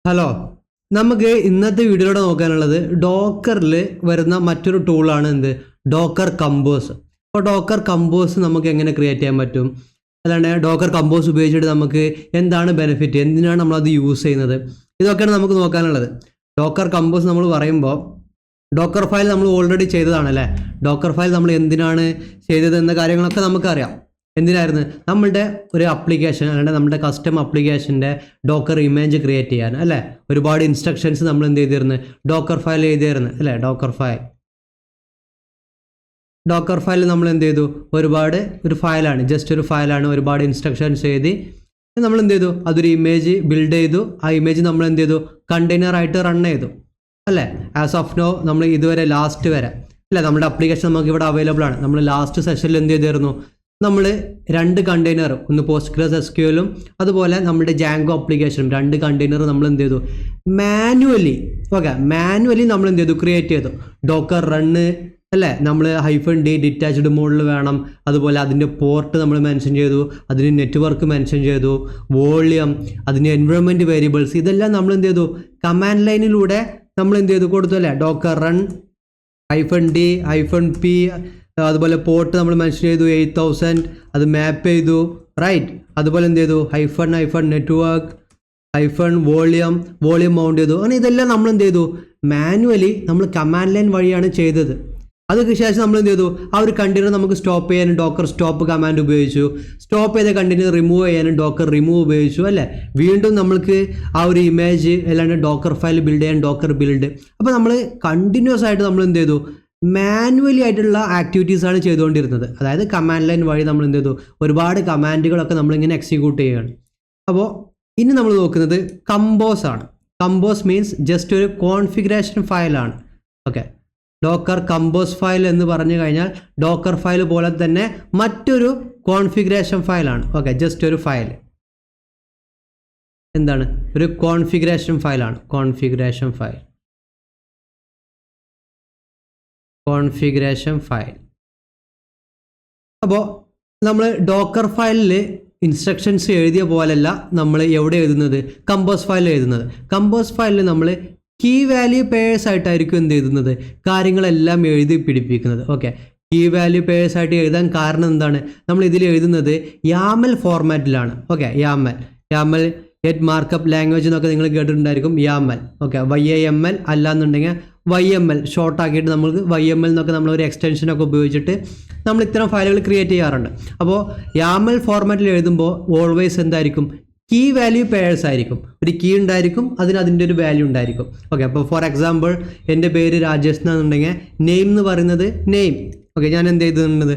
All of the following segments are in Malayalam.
ഹലോ, നമുക്ക് ഇന്നത്തെ വീഡിയോയിലൂടെ നോക്കാനുള്ളത് ഡോക്കറിൽ വരുന്ന മറ്റൊരു ടൂളാണ് എന്ത്, ഡോക്കർ കമ്പോസ്. അപ്പോൾ ഡോക്കർ കമ്പോസ് നമുക്ക് എങ്ങനെ ക്രിയേറ്റ് ചെയ്യാൻ പറ്റും, അല്ലാണ്ട് ഡോക്കർ കമ്പോസ് ഉപയോഗിച്ചിട്ട് നമുക്ക് എന്താണ് ബെനിഫിറ്റ്, എന്തിനാണ് നമ്മളത് യൂസ് ചെയ്യുന്നത്, ഇതൊക്കെയാണ് നമുക്ക് നോക്കാനുള്ളത്. ഡോക്കർ കമ്പോസ് നമ്മൾ പറയുമ്പോൾ ഡോക്കർ ഫയൽ നമ്മൾ ഓൾറെഡി ചെയ്തതാണല്ലേ. ഡോക്കർ ഫയൽ നമ്മൾ എന്തിനാണ് ചെയ്തത് എന്ന കാര്യങ്ങളൊക്കെ നമുക്കറിയാം. എന്തിനായിരുന്നു, നമ്മളുടെ ഒരു ആപ്ലിക്കേഷൻ അല്ലെങ്കിൽ നമ്മുടെ കസ്റ്റം ആപ്ലിക്കേഷൻ്റെ ഡോക്കർ ഇമേജ് ക്രിയേറ്റ് ചെയ്യാൻ അല്ലേ. ഒരുപാട് ഇൻസ്ട്രക്ഷൻസ് നമ്മൾ എന്ത് ചെയ്തിരുന്നു, ഡോക്കർ ഫയൽ എഴുതിയായിരുന്നു അല്ലേ. ഡോക്കർ ഫയൽ നമ്മൾ എന്ത് ചെയ്തു, ഒരു ഫയലാണ്, ജസ്റ്റ് ഒരു ഫയലാണ്, ഒരുപാട് ഇൻസ്ട്രക്ഷൻസ് എഴുതി നമ്മൾ എന്ത് ചെയ്തു, അതൊരു ഇമേജ് ബിൽഡ് ചെയ്തു. ആ ഇമേജ് നമ്മൾ എന്ത് ചെയ്തു, കണ്ടെയ്നറായിട്ട് റൺ ചെയ്തു അല്ലേ. ആസ് ഓഫ് നോ നമ്മൾ ഇതുവരെ ലാസ്റ്റ് വരെ അല്ലേ നമ്മുടെ ആപ്ലിക്കേഷൻ നമുക്ക് ഇവിടെ അവൈലബിൾ ആണ്. നമ്മൾ ലാസ്റ്റ് സെഷനിൽ എന്ത് ചെയ്തിരുന്നു, നമ്മൾ 2 കണ്ടെയ്നർ, ഒന്ന് പോസ്റ്റ്ഗ്രസ് SQLും അതുപോലെ നമ്മുടെ ജാങ്കോ ആപ്ലിക്കേഷനും 2 കണ്ടെയ്നർ നമ്മൾ എന്ത് ചെയ്തു, മാനുവലി നമ്മൾ എന്ത് ചെയ്തു, ക്രിയേറ്റ് ചെയ്തു. ഡോക്കർ റണ്ണ് അല്ലേ, നമ്മൾ -d ഡിറ്റാച്ച്ഡ് മോഡിൽ വേണം. അതുപോലെ അതിൻ്റെ പോർട്ട് നമ്മൾ മെൻഷൻ ചെയ്തു, അതിന് നെറ്റ്വർക്ക് മെൻഷൻ ചെയ്തു, വോളിയം, അതിന് എൻവയോൺമെൻറ്റ് വേരിയബിൾസ്, ഇതെല്ലാം നമ്മൾ എന്ത് ചെയ്തു, കമാൻഡ് ലൈനിലൂടെ നമ്മൾ എന്ത് ചെയ്തു കൊടുത്തു അല്ലേ. ഡോക്കർ റൺ -d -p അതുപോലെ പോർട്ട് നമ്മൾ മെൻഷൻ ചെയ്തു 8000, അത് മാപ്പ് ചെയ്തു റൈറ്റ്. അതുപോലെ എന്ത് ചെയ്തു, നെറ്റ്വർക്ക് വോളിയം മൗണ്ട് ചെയ്തു. അങ്ങനെ ഇതെല്ലാം നമ്മൾ എന്ത് ചെയ്തു, മാനുവലി നമ്മൾ കമാൻഡ് ലൈൻ വഴിയാണ് ചെയ്തത്. അതിന് ശേഷം നമ്മൾ എന്ത് ചെയ്തു, ആ ഒരു കണ്ടെയ്നർ നമുക്ക് സ്റ്റോപ്പ് ചെയ്യാനും ഡോക്കർ സ്റ്റോപ്പ് കമാൻഡ് ഉപയോഗിച്ചു. സ്റ്റോപ്പ് ചെയ്ത കണ്ടെയ്നർ റിമൂവ് ചെയ്യാനും ഡോക്കർ റിമൂവ് ഉപയോഗിച്ചു അല്ലേ. വീണ്ടും നമ്മൾക്ക് ആ ഒരു ഇമേജ് അല്ലാണ്ട് ഡോക്കർ ഫയൽ ബിൽഡ് ചെയ്യാൻ ഡോക്കർ ബിൽഡ്. അപ്പോൾ നമ്മൾ കണ്ടിന്യൂസ് ആയിട്ട് നമ്മൾ എന്ത് ചെയ്തു, മാനുവലി ആയിട്ടുള്ള ആക്ടിവിറ്റീസാണ് ചെയ്തുകൊണ്ടിരുന്നത്. അതായത് കമാൻഡ് ലൈൻ വഴി നമ്മൾ എന്ത് ചെയ്തു, ഒരുപാട് കമാൻഡുകളൊക്കെ നമ്മളിങ്ങനെ എക്സിക്യൂട്ട് ചെയ്യുകയാണ്. അപ്പോൾ ഇനി നമ്മൾ നോക്കുന്നത് കമ്പോസ് ആണ്. കമ്പോസ് മീൻസ് ജസ്റ്റ് ഒരു കോൺഫിഗറേഷൻ ഫയലാണ്. ഓക്കെ, ഡോക്കർ കമ്പോസ് ഫയൽ എന്ന് പറഞ്ഞു കഴിഞ്ഞാൽ ഡോക്കർ ഫയൽ പോലെ തന്നെ മറ്റൊരു കോൺഫിഗറേഷൻ ഫയലാണ്. ഓക്കെ, ജസ്റ്റ് ഒരു ഫയൽ എന്താണ്, ഒരു കോൺഫിഗറേഷൻ ഫയലാണ്. Configuration file. അപ്പോൾ നമ്മൾ ഡോക്കർ ഫയലിൽ ഇൻസ്ട്രക്ഷൻസ് എഴുതിയ പോലെയല്ല നമ്മൾ എവിടെ എഴുതുന്നത്, കമ്പോസ് ഫയൽ എഴുതുന്നത്. കമ്പോസ് ഫയലിൽ നമ്മൾ കീ വാല്യൂ പെയേഴ്സ് ആയിട്ടായിരിക്കും എന്ത് എഴുതുന്നത്, കാര്യങ്ങളെല്ലാം എഴുതി പിടിപ്പിക്കുന്നത്. ഓക്കെ, കീ വാല്യൂ പെയേഴ്സ് ആയിട്ട് എഴുതാൻ കാരണം എന്താണ്, നമ്മൾ ഇതിൽ എഴുതുന്നത് YAML ഫോർമാറ്റിലാണ്. Okay, YAML get markup language എന്നൊക്കെ നിങ്ങൾ കേട്ടിട്ടുണ്ടായിരിക്കും. YAML ഓക്കെ, YAML അല്ലാന്നുണ്ടെങ്കിൽ YML ഷോർട്ട് ആക്കിയിട്ട് നമുക്ക് YML എന്നൊക്കെ നമ്മളൊരു എക്സ്റ്റൻഷനൊക്കെ ഉപയോഗിച്ചിട്ട് നമ്മൾ ഇത്തരം ഫയലുകൾ ക്രിയേറ്റ് ചെയ്യാറുണ്ട്. അപ്പോൾ YAML ഫോർമാറ്റിൽ എഴുതുമ്പോൾ ഓൾവേസ് എന്തായിരിക്കും, കീ വാല്യൂ പെയേഴ്സ് ആയിരിക്കും. ഒരു കീ ഉണ്ടായിരിക്കും, അതിൻ്റെ ഒരു വാല്യൂ ഉണ്ടായിരിക്കും. ഓക്കെ, അപ്പോൾ ഫോർ എക്സാമ്പിൾ എൻ്റെ പേര് രാജേഷ് എന്നുണ്ടെങ്കിൽ നെയിം എന്ന് പറയുന്നത് നെയിം. ഓക്കെ, ഞാൻ എന്ത് ചെയ്തിട്ടുണ്ട്,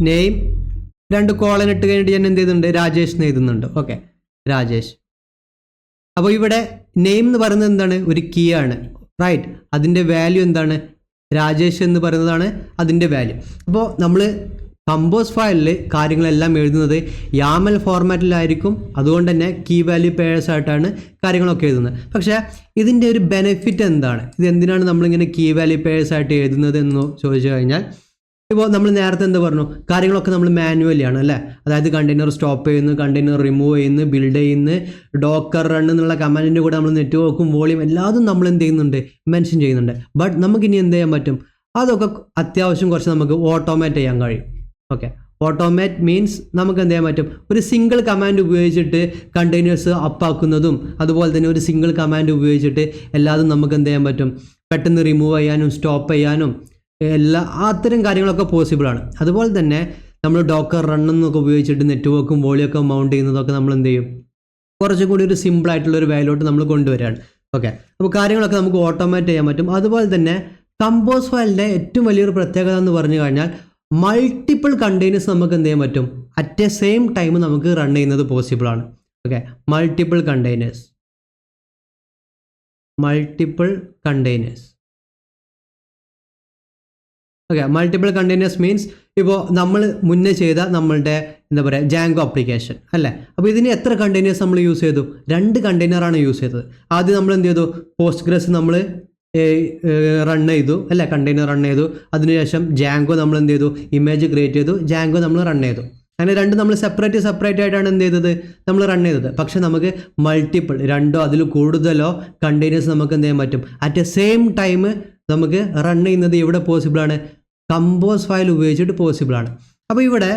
നെയിം 2 കോളൻ ഇട്ട് കഴിഞ്ഞിട്ട് ഞാൻ എന്ത് ചെയ്തിട്ടുണ്ട്, രാജേഷ് എന്ന് എഴുതുന്നുണ്ട്. ഓക്കെ, രാജേഷ്. അപ്പോൾ ഇവിടെ നെയിം എന്ന് പറയുന്നത് എന്താണ്, ഒരു കീ ആണ് റൈറ്റ്. അതിൻ്റെ വാല്യൂ എന്താണ്, രാജേഷ് എന്ന് പറയുന്നതാണ് അതിൻ്റെ വാല്യൂ. അപ്പോൾ നമ്മൾ കമ്പോസ് ഫയലിൽ കാര്യങ്ങളെല്ലാം എഴുതുന്നത് YAML ഫോർമാറ്റിലായിരിക്കും. അതുകൊണ്ട് തന്നെ കീ വാല്യൂ പെയേഴ്സ് ആയിട്ടാണ് കാര്യങ്ങളൊക്കെ എഴുതുന്നത്. പക്ഷേ ഇതിൻ്റെ ഒരു ബെനിഫിറ്റ് എന്താണ്, ഇത് എന്തിനാണ് നമ്മളിങ്ങനെ കീ വാല്യൂ പെയേഴ്സ് ആയിട്ട് എഴുതുന്നത് എന്ന് ചോദിച്ചു കഴിഞ്ഞാൽ, ഇപ്പോൾ നമ്മൾ നേരത്തെ എന്ത് പറഞ്ഞു, കാര്യങ്ങളൊക്കെ നമ്മൾ മാനുവലിയാണ് അല്ലേ. അതായത് കണ്ടെയ്നർ സ്റ്റോപ്പ് ചെയ്യുന്നു, കണ്ടെയ്നർ റിമൂവ് ചെയ്യുന്നു, ബിൽഡ് ചെയ്യുന്നു, ഡോക്കർ റൺ എന്നുള്ള കമാൻഡിൻ്റെ കൂടെ നമ്മൾ നെറ്റ്വർക്കും വോളിയം എല്ലാതും നമ്മൾ എന്ത് ചെയ്യുന്നുണ്ട്, മെൻഷൻ ചെയ്യുന്നുണ്ട്. ബട്ട് നമുക്കിനി എന്ത് ചെയ്യാൻ പറ്റും, അതൊക്കെ അത്യാവശ്യം കുറച്ച് നമുക്ക് ഓട്ടോമേറ്റ് ചെയ്യാൻ കഴിയും. ഓക്കെ, ഓട്ടോമേറ്റ് മീൻസ് നമുക്ക് എന്ത് ചെയ്യാൻ പറ്റും, ഒരു സിംഗിൾ കമാൻഡ് ഉപയോഗിച്ചിട്ട് കണ്ടെയ്നേഴ്സ് അപ്പാക്കുന്നതും അതുപോലെ തന്നെ ഒരു സിംഗിൾ കമാൻഡ് ഉപയോഗിച്ചിട്ട് എല്ലാതും നമുക്ക് എന്ത് ചെയ്യാൻ പറ്റും, പെട്ടെന്ന് റിമൂവ് ചെയ്യാനും സ്റ്റോപ്പ് ചെയ്യാനും അത്തരം കാര്യങ്ങളൊക്കെ പോസിബിളാണ്. അതുപോലെ തന്നെ നമ്മൾ ഡോക്കർ റൺ എന്നൊക്കെ ഉപയോഗിച്ചിട്ട് നെറ്റ്വർക്കും വോളിയൊക്കെ മൗണ്ട് ചെയ്യുന്നതൊക്കെ നമ്മൾ എന്ത് ചെയ്യും, കുറച്ചും കൂടി ഒരു സിമ്പിളായിട്ടുള്ളൊരു വേയിലോട്ട് നമ്മൾ കൊണ്ടുവരികയാണ്. ഓക്കെ, അപ്പോൾ കാര്യങ്ങളൊക്കെ നമുക്ക് ഓട്ടോമേറ്റ് ചെയ്യാൻ പറ്റും. അതുപോലെ തന്നെ കമ്പോസ് ഫയലിൻ്റെ ഏറ്റവും വലിയൊരു പ്രത്യേകത എന്ന് പറഞ്ഞു കഴിഞ്ഞാൽ മൾട്ടിപ്പിൾ കണ്ടെയ്നേഴ്സ് നമുക്ക് എന്ത് ചെയ്യാൻ പറ്റും, അറ്റ് എ സെയിം ടൈം നമുക്ക് റൺ ചെയ്യുന്നത് പോസിബിളാണ്. Okay, multiple containers. Okay, multiple containers means ഇപ്പോൾ നമ്മൾ മുന്നേ ചെയ്ത നമ്മളുടെ എന്താ പറയുക ജാങ്കോ ആപ്ലിക്കേഷൻ അല്ലേ. അപ്പോൾ ഇതിന് എത്ര കണ്ടെയ്നേഴ്സ് നമ്മൾ യൂസ് ചെയ്തു, 2 കണ്ടെയ്നറാണ് യൂസ് ചെയ്തത്. ആദ്യം നമ്മൾ എന്ത് ചെയ്തു, പോസ്റ്റ്ഗ്രസ് നമ്മൾ റൺ ചെയ്തു അല്ലേ, കണ്ടെയ്നർ റൺ ചെയ്തു. അതിനുശേഷം ജാങ്കോ നമ്മൾ എന്ത് ചെയ്തു, ഇമേജ് ക്രിയേറ്റ് ചെയ്തു, ജാങ്കോ നമ്മൾ റൺ ചെയ്തു. അങ്ങനെ രണ്ട് നമ്മൾ സെപ്പറേറ്റ് ആയിട്ടാണ് എന്ത് ചെയ്തത്, നമ്മൾ റൺ ചെയ്തത്. പക്ഷെ നമുക്ക് മൾട്ടിപ്പിൾ, രണ്ടോ അതിൽ കൂടുതലോ കണ്ടെയ്നേഴ്സ് നമുക്ക് എന്ത് ചെയ്യാൻ പറ്റും, അറ്റ് എ സെയിം ടൈം നമുക്ക് റൺ ചെയ്യുന്നത് ഇവിടെ പോസിബിളാണ്, കമ്പോസ് ഫയൽ ഉപയോഗിച്ചിട്ട് പോസിബിളാണ്. അപ്പോൾ ഇവിടെ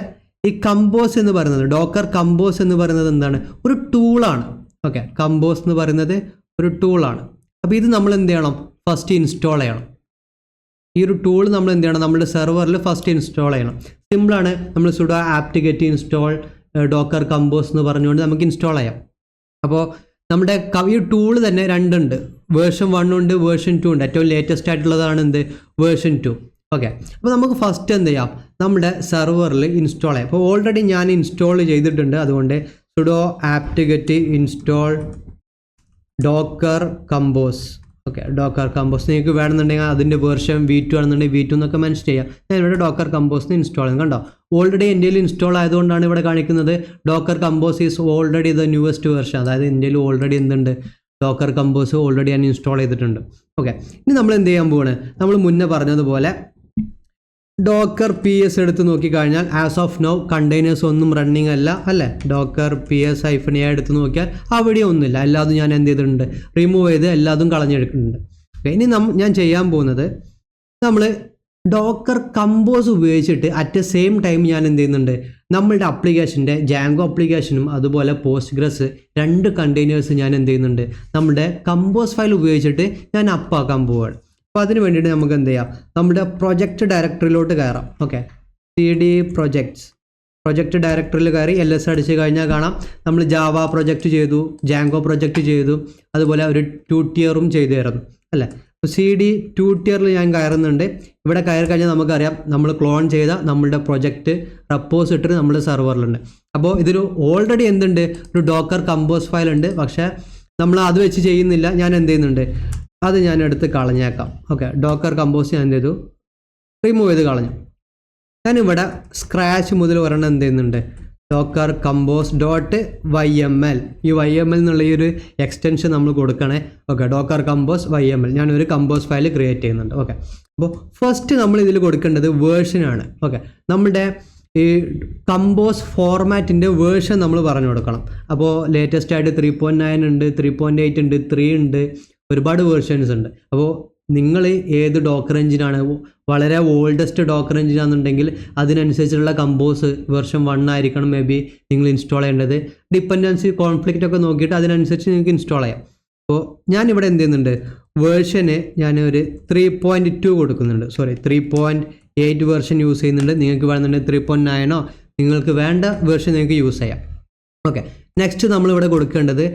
ഈ കമ്പോസ് എന്ന് പറയുന്നത്, ഡോക്കർ കമ്പോസ് എന്ന് പറയുന്നത് എന്താണ്, ഒരു ടൂളാണ്. ഓക്കെ, കമ്പോസ് എന്ന് പറയുന്നത് ഒരു ടൂളാണ്. അപ്പോൾ ഇത് നമ്മൾ എന്ത് ചെയ്യണം, ഫസ്റ്റ് ഇൻസ്റ്റാൾ ചെയ്യണം. ഈ ഒരു ടൂൾ നമ്മൾ എന്ത് ചെയ്യണം, നമ്മുടെ സെർവറിൽ ഫസ്റ്റ് ഇൻസ്റ്റാൾ ചെയ്യണം. സിമ്പിളാണ്, നമ്മൾ sudo apt get install Docker compose എന്ന് പറഞ്ഞുകൊണ്ട് നമുക്ക് ഇൻസ്റ്റാൾ ചെയ്യാം. അപ്പോൾ നമ്മുടെ ഈ ടൂൾ തന്നെ രണ്ടുണ്ട്, വേർഷൻ 1 ഉണ്ട്, വേർഷൻ 2 ഉണ്ട്. ഏറ്റവും ലേറ്റസ്റ്റ് ആയിട്ടുള്ളതാണ് എന്ത്, വേർഷൻ 2. ഓക്കെ, അപ്പോൾ നമുക്ക് ഫസ്റ്റ് എന്ത് ചെയ്യാം, നമ്മുടെ സെർവറിൽ ഇൻസ്റ്റാൾ ചെയ്യാം. അപ്പോൾ ഓൾറെഡി ഞാൻ ഇൻസ്റ്റാൾ ചെയ്തിട്ടുണ്ട്, അതുകൊണ്ട് sudo apt get install Docker compose. Okay, Docker compose നിങ്ങൾക്ക് വേണമെന്നുണ്ടെങ്കിൽ അതിൻ്റെ വേർഷൻ V2 ആണെന്നുണ്ടെങ്കിൽ V2 എന്നൊക്കെ മെൻഷൻ ചെയ്യാം. ഞാൻ ഇവിടെ ഡോക്കർ കമ്പോസിന് ഇൻസ്റ്റാൾ ചെയ്യും. കണ്ടോ, ഓൾറെഡി ഇന്ത്യയിൽ ഇൻസ്റ്റാൾ ആയതുകൊണ്ടാണ് ഇവിടെ കാണിക്കുന്നത് Docker compose is already the newest version. അതായത് ഇന്ത്യയിൽ ഓൾറെഡി എന്തുണ്ട്, ഡോക്കർ കമ്പോസ് ഓൾറെഡി ഞാൻ ഇൻസ്റ്റാൾ ചെയ്തിട്ടുണ്ട്. ഓക്കെ, ഇനി നമ്മൾ എന്ത് ചെയ്യാൻ പോവാണ്, നമ്മൾ മുന്നേ പറഞ്ഞതുപോലെ ഡോക്കർ PS എടുത്ത് നോക്കിക്കഴിഞ്ഞാൽ ആസ് ഓഫ് നൗ കണ്ടെയ്നേഴ്സ് ഒന്നും റണ്ണിങ് അല്ല അല്ലേ. ഡോക്കർ PS-a എടുത്ത് നോക്കിയാൽ അവിടെ ഒന്നുമില്ല, എല്ലാതും ഞാൻ എന്ത് ചെയ്തിട്ടുണ്ട്, റിമൂവ് ചെയ്ത് എല്ലാതും കളഞ്ഞെടുക്കുന്നുണ്ട്. ഓക്കെ, ഇനി ഞാൻ ചെയ്യാൻ പോകുന്നത്, നമ്മൾ ഡോക്കർ കമ്പോസ് ഉപയോഗിച്ചിട്ട് അറ്റ് എ സെയിം ടൈം ഞാൻ എന്ത് ചെയ്യുന്നുണ്ട്, നമ്മളുടെ അപ്ലിക്കേഷൻ്റെ ജാങ്കോ അപ്ലിക്കേഷനും അതുപോലെ പോസ്റ്റ്ഗ്രസ് രണ്ട് കണ്ടെയ്നേഴ്സ് ഞാൻ എന്ത് ചെയ്യുന്നുണ്ട്, നമ്മുടെ കമ്പോസ് ഫയൽ ഉപയോഗിച്ചിട്ട് ഞാൻ അപ്പാക്കാൻ പോവുകയാണ്. അപ്പോൾ അതിന് വേണ്ടിയിട്ട് നമുക്ക് എന്ത് ചെയ്യാം, നമ്മുടെ പ്രൊജക്റ്റ് ഡയറക്ടറിയിലോട്ട് കയറാം. ഓക്കെ, CD പ്രൊജക്റ്റ് ഡയറക്ടറിയിൽ കയറി LS അടിച്ച് കഴിഞ്ഞാൽ കാണാം നമ്മൾ ജാവ പ്രൊജക്റ്റ് ചെയ്തു, ജാങ്കോ പ്രൊജക്റ്റ് ചെയ്തു, അതുപോലെ ഒരു 2 tier-ഉം ചെയ്തുതരുന്നു അല്ലേ. അപ്പോൾ CD 2 tier-ൽ ഞാൻ കയറുന്നുണ്ട്. ഇവിടെ കയറി കഴിഞ്ഞാൽ നമുക്കറിയാം നമ്മൾ ക്ലോൺ ചെയ്ത നമ്മളുടെ പ്രൊജക്റ്റ് റെപ്പോസിറ്ററി നമ്മുടെ സെർവറിലുണ്ട്. അപ്പോൾ ഇതിൽ ഓൾറെഡി എന്തുണ്ട്, ഒരു ഡോക്കർ കമ്പോസ് ഫയൽ ഉണ്ട്. പക്ഷേ നമ്മൾ അത് വെച്ച് ചെയ്യുന്നില്ല, ഞാൻ എന്ത് ചെയ്യുന്നുണ്ട്, അത് ഞാൻ എടുത്ത് കളഞ്ഞേക്കാം. ഓക്കെ, ഡോക്കർ കമ്പോസ് ഞാൻ എന്ത് ചെയ്തു, റിമൂവ് ചെയ്ത് കളഞ്ഞു. ഞാനിവിടെ സ്ക്രാച്ച് മുതൽ ഒരെണ്ണം എന്ത് ചെയ്യുന്നുണ്ട്, ഡോക്കർ കമ്പോസ് .yml. ഈ YML എന്നുള്ള ഈ ഒരു എക്സ്റ്റൻഷൻ നമ്മൾ കൊടുക്കണേ. ഓക്കെ, ഡോക്കർ കമ്പോസ് YML ഞാനൊരു കമ്പോസ് ഫയൽ ക്രിയേറ്റ് ചെയ്യുന്നുണ്ട്. ഓക്കെ, അപ്പോൾ ഫസ്റ്റ് നമ്മൾ ഇതിൽ കൊടുക്കേണ്ടത് വേർഷനാണ്. ഓക്കെ, നമ്മുടെ ഈ കമ്പോസ് ഫോർമാറ്റിൻ്റെ വേർഷൻ നമ്മൾ പറഞ്ഞു കൊടുക്കണം. അപ്പോൾ ലേറ്റസ്റ്റ് ആയിട്ട് 3.9 ഉണ്ട്, 3.8 ഉണ്ട്, 3 ഉണ്ട്, ഒരുപാട് വേർഷൻസ് ഉണ്ട്. അപ്പോൾ നിങ്ങൾ ഏത് ഡോക്കർ എഞ്ചിനാണ്, വളരെ ഓൾഡസ്റ്റ് ഡോക്കർ എഞ്ചിനാണെന്നുണ്ടെങ്കിൽ അതിനനുസരിച്ചുള്ള കമ്പോസ് വേർഷൻ 1 ആയിരിക്കണം മേ ബി നിങ്ങൾ ഇൻസ്റ്റാൾ ചെയ്യേണ്ടത്. ഡിപ്പെൻഡൻസി കോൺഫ്ലിക്റ്റ് ഒക്കെ നോക്കിയിട്ട് അതിനനുസരിച്ച് നിങ്ങൾക്ക് ഇൻസ്റ്റാൾ ചെയ്യാം. അപ്പോൾ ഞാനിവിടെ എന്ത് ചെയ്യുന്നുണ്ട്, വേർഷന് ഞാനൊരു 3.2 കൊടുക്കുന്നുണ്ട്, 3.8 വേർഷൻ യൂസ് ചെയ്യുന്നുണ്ട്. നിങ്ങൾക്ക് വേണമെന്നുണ്ടെങ്കിൽ 3.9 നിങ്ങൾക്ക് വേണ്ട വേർഷൻ നിങ്ങൾക്ക് യൂസ് ചെയ്യാം. ഓക്കെ, നെക്സ്റ്റ് നമ്മളിവിടെ കൊടുക്കേണ്ടത്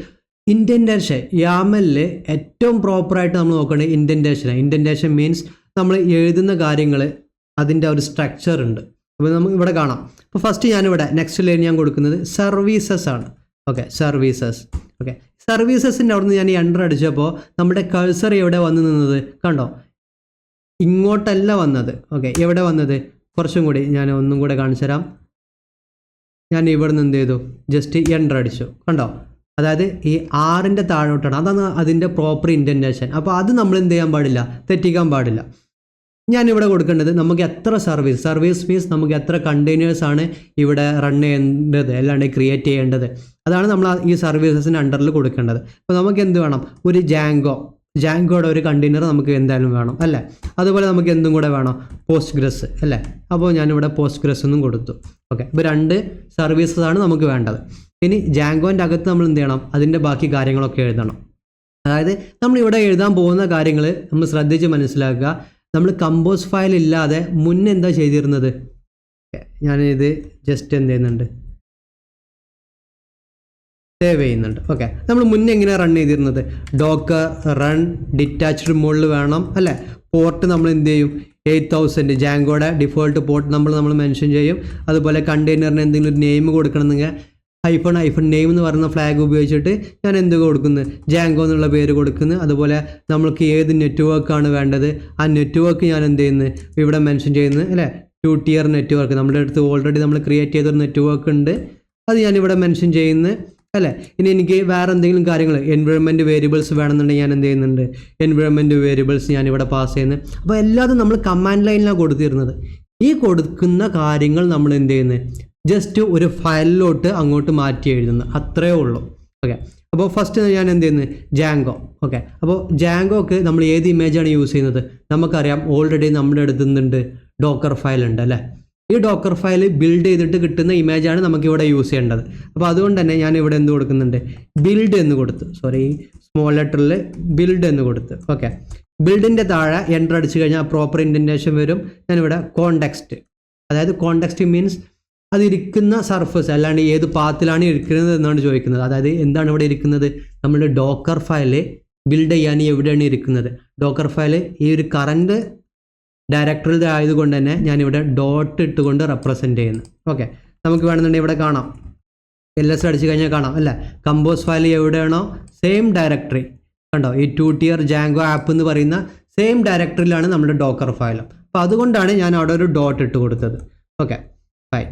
ഇൻഡൻറ്റേഷൻ. YAML ഏറ്റവും പ്രോപ്പറായിട്ട് നമ്മൾ നോക്കേണ്ടത് ഇൻഡൻറ്റേഷൻ മീൻസ് നമ്മൾ എഴുതുന്ന കാര്യങ്ങൾ അതിൻ്റെ ഒരു സ്ട്രക്ചർ ഉണ്ട്. അപ്പോൾ നമുക്ക് ഇവിടെ കാണാം. അപ്പോൾ ഫസ്റ്റ് ഞാനിവിടെ നെക്സ്റ്റ് ലൈൻ ഞാൻ കൊടുക്കുന്നത് സർവീസസ് ആണ്. Okay, services. ഓക്കെ, സർവീസസിൻ്റെ അവിടെ നിന്ന് ഞാൻ എൻ്റർ അടിച്ചപ്പോൾ നമ്മുടെ കഴ്സർ എവിടെ വന്ന് നിന്നത് കണ്ടോ, ഇങ്ങോട്ടല്ല വന്നത്. ഓക്കെ, എവിടെ വന്നത്, കുറച്ചും കൂടി ഞാൻ ഒന്നും കൂടെ കാണിച്ചു തരാം. ഞാൻ ഇവിടെ നിന്ന് എന്ത് ചെയ്തു, ജസ്റ്റ് എൻ്റർ അടിച്ചു, കണ്ടോ. അതായത് ഈ 6ൻ്റെ താഴോട്ടാണ്, അതാണ് അതിൻ്റെ പ്രോപ്പർ ഇൻഡൻറ്റേഷൻ. അപ്പോൾ അത് നമ്മൾ എന്ത് ചെയ്യാൻ പാടില്ല, തെറ്റിക്കാൻ പാടില്ല. ഞാനിവിടെ കൊടുക്കേണ്ടത് നമുക്ക് എത്ര സർവീസ് മീൻസ് നമുക്ക് എത്ര കണ്ടെയ്നേഴ്സാണ് ഇവിടെ റൺ ചെയ്യേണ്ടത്, അല്ലാണ്ട് ക്രിയേറ്റ് ചെയ്യേണ്ടത്, അതാണ് നമ്മൾ ഈ സർവീസസിൻ്റെ അണ്ടറിൽ കൊടുക്കേണ്ടത്. അപ്പോൾ നമുക്ക് എന്ത് വേണം, ഒരു ജാങ്കോയുടെ ഒരു കണ്ടെയ്നർ നമുക്ക് എന്തായാലും വേണം അല്ലേ. അതുപോലെ നമുക്ക് എന്തും കൂടെ വേണം, പോസ്റ്റ്ഗ്രസ് അല്ലേ. അപ്പോൾ ഞാനിവിടെ പോസ്റ്റ്ഗ്രസ് എന്നും കൊടുത്തു. ഓക്കെ, ഇപ്പോൾ 2 സർവീസസ് ആണ് നമുക്ക് വേണ്ടത്. ഇനി ജാങ്കോൻ്റെ അകത്ത് നമ്മൾ എന്ത് ചെയ്യണം, അതിൻ്റെ ബാക്കി കാര്യങ്ങളൊക്കെ എഴുതണം. അതായത് നമ്മളിവിടെ എഴുതാൻ പോകുന്ന കാര്യങ്ങൾ നമ്മൾ ശ്രദ്ധിച്ച് മനസ്സിലാക്കുക. നമ്മൾ കമ്പോസ് ഫയൽ ഇല്ലാതെ മുന്നേ എന്താ ചെയ്തിരുന്നത്, ഞാനിത് ജസ്റ്റ് എന്ത് ചെയ്യുന്നുണ്ട്, സേവ് ചെയ്യുന്നുണ്ട്. ഓക്കെ, നമ്മൾ മുന്നേ എങ്ങനെയാണ് റൺ ചെയ്തിരുന്നത്, ഡോക്കർ റൺ ഡിറ്റാച്ച്ഡ് മോഡിൽ വേണം അല്ലേ. പോർട്ട് നമ്മൾ എന്ത് ചെയ്യും, 8000 ജാങ്കോയുടെ ഡിഫോൾട്ട് പോർട്ട് നമ്മൾ മെൻഷൻ ചെയ്യും. അതുപോലെ കണ്ടെയ്നറിന് എന്തെങ്കിലും ഒരു നെയിം കൊടുക്കണമെന്നെങ്കിൽ ഐഫൺ നെയിം എന്ന് പറയുന്ന ഫ്ലാഗ് ഉപയോഗിച്ചിട്ട് ഞാൻ എന്ത് കൊടുക്കുന്നു, ജാങ്കോ എന്നുള്ള പേര് കൊടുക്കുന്നു. അതുപോലെ നമ്മൾക്ക് ഏത് നെറ്റ്വർക്കാണ് വേണ്ടത് ആ നെറ്റ്വർക്ക് ഞാൻ എന്ത് ചെയ്യുന്നു, ഇവിടെ മെൻഷൻ ചെയ്യുന്നു അല്ലേ. 2 tier നെറ്റ്വർക്ക് നമ്മുടെ അടുത്ത് ഓൾറെഡി നമ്മൾ ക്രിയേറ്റ് ചെയ്തൊരു നെറ്റ്വർക്ക് ഉണ്ട്, അത് ഞാനിവിടെ മെൻഷൻ ചെയ്യുന്നു. അല്ലേ? ഇനി എനിക്ക് വേറെ എന്തെങ്കിലും കാര്യങ്ങൾ എൻവയോൺമെൻറ്റ് വേരിയബിൾസ് വേണമെന്നുണ്ടെങ്കിൽ ഞാൻ എന്ത് ചെയ്യുന്നുണ്ട്, എൻവയോൺമെൻറ്റ് വേരിയബിൾസ് ഞാനിവിടെ പാസ് ചെയ്യുന്നത്. അപ്പോൾ എല്ലാതും നമ്മൾ കമാൻഡ് ലൈനിലാണ് കൊടുത്തിരുന്നത്. ഈ കൊടുക്കുന്ന കാര്യങ്ങൾ നമ്മൾ എന്ത് ചെയ്യുന്നത്, ജസ്റ്റ് ഒരു ഫയലിലോട്ട് അങ്ങോട്ട് മാറ്റി എഴുതുന്നു, അത്രയേ ഉള്ളൂ. ഓക്കെ, അപ്പോൾ ഫസ്റ്റ് ഞാൻ എന്ത് ചെയ്യുന്നത്, ജാങ്കോ. ഓക്കെ, അപ്പോൾ ജാങ്കോക്ക് നമ്മൾ ഏത് ഇമേജാണ് യൂസ് ചെയ്യുന്നത്? നമുക്കറിയാം ഓൾറെഡി നമ്മുടെ അടുത്ത് എന്തുണ്ട്, ഡോക്കർ ഫയൽ ഉണ്ട് അല്ലേ? ഈ ഡോക്കർ ഫയൽ ബിൽഡ് ചെയ്തിട്ട് കിട്ടുന്ന ഇമേജാണ് നമുക്കിവിടെ യൂസ് ചെയ്യേണ്ടത്. അപ്പോൾ അതുകൊണ്ട് തന്നെ ഞാൻ ഇവിടെ എന്ത് കൊടുക്കുന്നുണ്ട്, ബിൽഡ് എന്ന് കൊടുത്ത്, സോറി സ്മോൾ ലെറ്ററിൽ ബിൽഡ് എന്ന് കൊടുത്ത്. ഓക്കെ, ബിൽഡിൻ്റെ താഴെ എൻ്റർ അടിച്ചു കഴിഞ്ഞാൽ പ്രോപ്പർ ഇൻഡൻറ്റേഷൻ വരും. ഞാനിവിടെ കോണ്ടെക്സ്റ്റ്, അതായത് കോണ്ടെക്സ്റ്റ് മീൻസ് അതിരിക്കുന്ന സർഫസ്, അല്ലാണ്ട് ഏത് പാത്തിലാണ് ഇരിക്കുന്നത് എന്നാണ് ചോദിക്കുന്നത്. അതായത് എന്താണ് ഇവിടെ ഇരിക്കുന്നത്, നമ്മുടെ ഡോക്കർ ഫയൽ ബിൽഡ് ചെയ്യാൻ എവിടെയാണ് ഇരിക്കുന്നത്. ഡോക്കർ ഫയൽ ഈ ഒരു കറണ്ട് ഡയറക്ടറിൽ ആയതുകൊണ്ട് തന്നെ ഞാനിവിടെ ഡോട്ട് ഇട്ടുകൊണ്ട് റെപ്രസെൻറ്റ് ചെയ്യുന്നു. ഓക്കെ, നമുക്ക് വേണമെന്നുണ്ടെങ്കിൽ ഇവിടെ കാണാം, LS അടിച്ചു കഴിഞ്ഞാൽ കാണാം അല്ലേ, കമ്പോസ് ഫയൽ എവിടെയാണോ സെയിം ഡയറക്ടറി കണ്ടോ, ഈ 2 tier ജാങ്കോ ആപ്പ് എന്ന് പറയുന്ന സെയിം ഡയറക്ടറിയിലാണ് നമ്മുടെ ഡോക്കർ ഫയൽ. അപ്പോൾ അതുകൊണ്ടാണ് ഞാൻ അവിടെ ഒരു ഡോട്ട് ഇട്ട് കൊടുത്തത്. Okay fine.